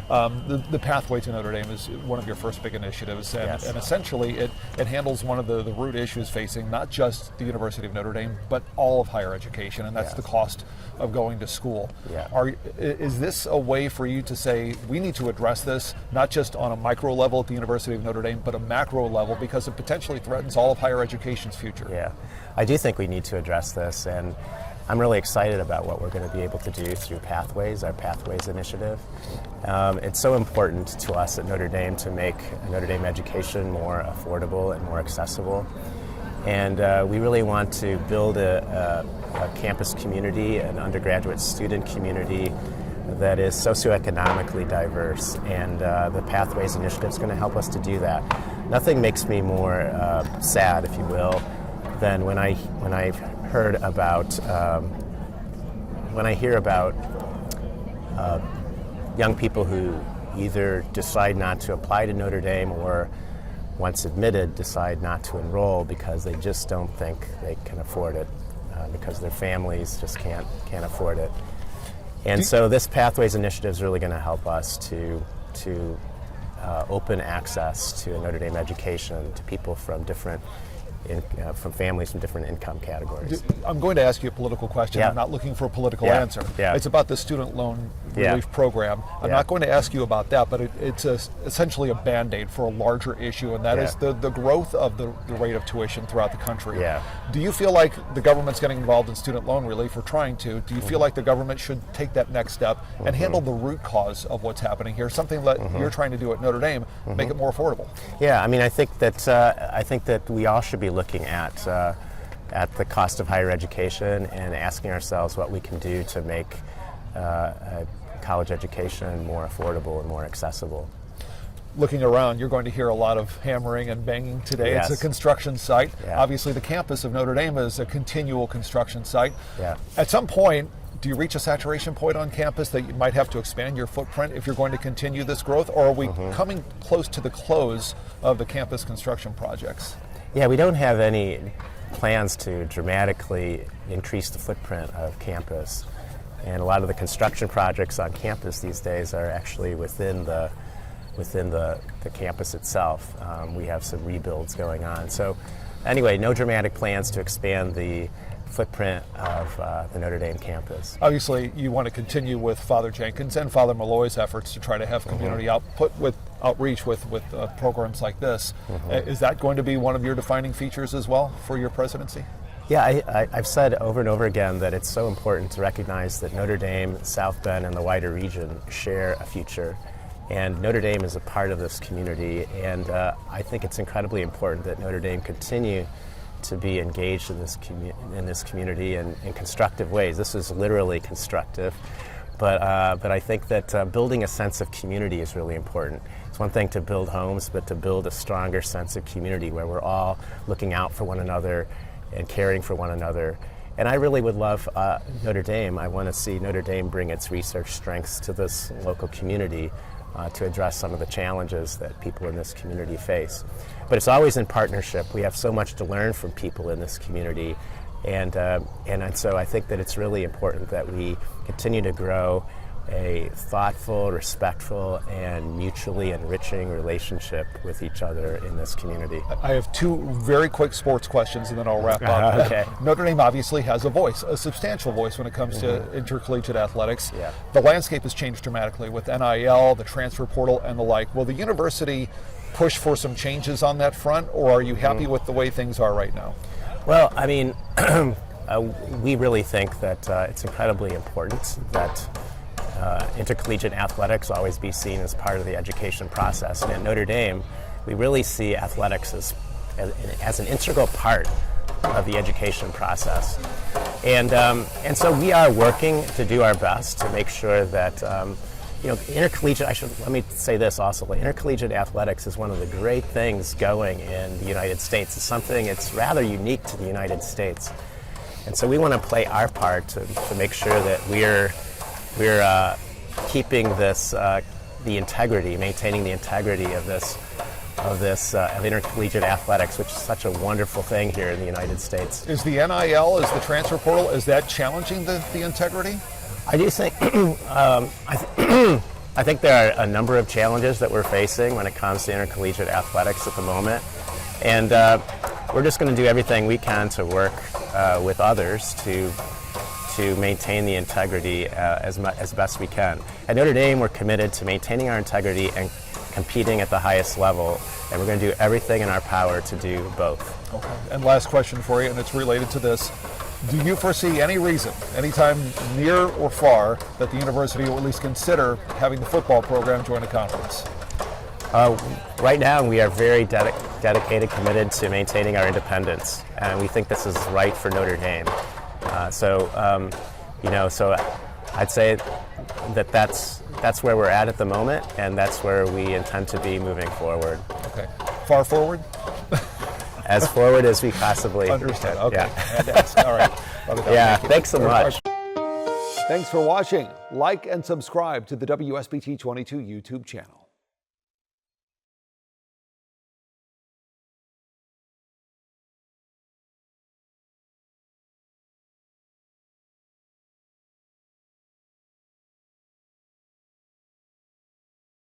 The pathway to Notre Dame is one of your first big initiatives, and, Yes. and essentially it handles one of the root issues facing not just the University of Notre Dame, but all of higher education, and that's Yes. the cost of going to school. Yeah. Is this a way for you to say, we need to address this, not just on a micro level at the University of Notre Dame, but a macro level, because it potentially threatens all of higher education's future? Yeah, I do think we need to address this, and I'm really excited about what we're going to be able to do through Pathways, our Pathways initiative. It's so important to us at Notre Dame to make Notre Dame education more affordable and more accessible. And we really want to build a campus community, an undergraduate student community that is socioeconomically diverse, and the Pathways initiative is going to help us to do that. Nothing makes me more sad, if you will, than when I hear about young people who either decide not to apply to Notre Dame or, once admitted, decide not to enroll because they just don't think they can afford it, because their families just can't afford it. And so this Pathways initiative is really going to help us to open access to a Notre Dame education to people from from families from different income categories. I'm going to ask you a political question. Yeah. I'm not looking for a political Yeah. answer. Yeah. It's about the student loan Yeah. relief program. I'm Yeah. not going to ask you about that, but it's essentially a Band-Aid for a larger issue, and that Yeah. is the growth of the rate of tuition throughout the country. Yeah. Do you feel like the government's getting involved in student loan relief, or trying to? Do you feel like the government should take that next step and handle the root cause of what's happening here, something that you're trying to do at Notre Dame, make it more affordable? Yeah, I mean, I think that we all should be looking at the cost of higher education and asking ourselves what we can do to make college education more affordable and more accessible. Looking around, you're going to hear a lot of hammering and banging today. Yes. It's a construction site. Yeah. Obviously, the campus of Notre Dame is a continual construction site. Yeah. At some point, do you reach a saturation point on campus that you might have to expand your footprint if you're going to continue this growth, or are we coming close to the close of the campus construction projects? Yeah, we don't have any plans to dramatically increase the footprint of campus. And a lot of the construction projects on campus these days are actually within the campus itself. We have some rebuilds going on. So anyway, no dramatic plans to expand the footprint of the Notre Dame campus. Obviously, you want to continue with Father Jenkins and Father Malloy's efforts to try to have community outreach with programs like this. Is that going to be one of your defining features as well for your presidency? Yeah, I've said over and over again that it's so important to recognize that Notre Dame, South Bend, and the wider region share a future. And Notre Dame is a part of this community, and I think it's incredibly important that Notre Dame continue to be engaged in this community in constructive ways. This is literally constructive, but I think that building a sense of community is really important. It's one thing to build homes, but to build a stronger sense of community where we're all looking out for one another and caring for one another. And I really would love Notre Dame. I want to see Notre Dame bring its research strengths to this local community to address some of the challenges that people in this community face. But it's always in partnership. We have so much to learn from people in this community, and so I think that it's really important that we continue to grow a thoughtful, respectful, and mutually enriching relationship with each other in this community. I have two very quick sports questions, and then I'll wrap up. Okay. Notre Dame obviously has a voice, a substantial voice when it comes to intercollegiate athletics. Yeah. The landscape has changed dramatically with NIL, the transfer portal, and the like. Will the university push for some changes on that front, or are you happy with the way things are right now? Well, I mean, we really think that it's incredibly important that intercollegiate athletics always be seen as part of the education process. And at Notre Dame, we really see athletics as an integral part of the education process. And so we are working to do our best to make sure that intercollegiate, let me say this also, intercollegiate athletics is one of the great things going in the United States. It's something, it's rather unique to the United States. And so we want to play our part to make sure that we're keeping this, maintaining the integrity of intercollegiate athletics, which is such a wonderful thing here in the United States. Is the NIL, is the transfer portal, is that challenging the integrity? I do think, I think there are a number of challenges that we're facing when it comes to intercollegiate athletics at the moment. And we're just going to do everything we can to work with others to maintain the integrity as best we can. At Notre Dame, we're committed to maintaining our integrity and competing at the highest level, and we're going to do everything in our power to do both. Okay. And last question for you, and it's related to this. Do you foresee any reason, anytime near or far, that the university will at least consider having the football program join a conference? Right now, we are very dedicated, committed to maintaining our independence, and we think this is right for Notre Dame. So I'd say that that's where we're at the moment, and that's where we intend to be moving forward. Okay. Far forward? As forward as we possibly understand. Okay. Yeah. Fantastic. All right. Yeah. Thanks so much. Thanks for watching. Like and subscribe to the WSBT 22 YouTube channel.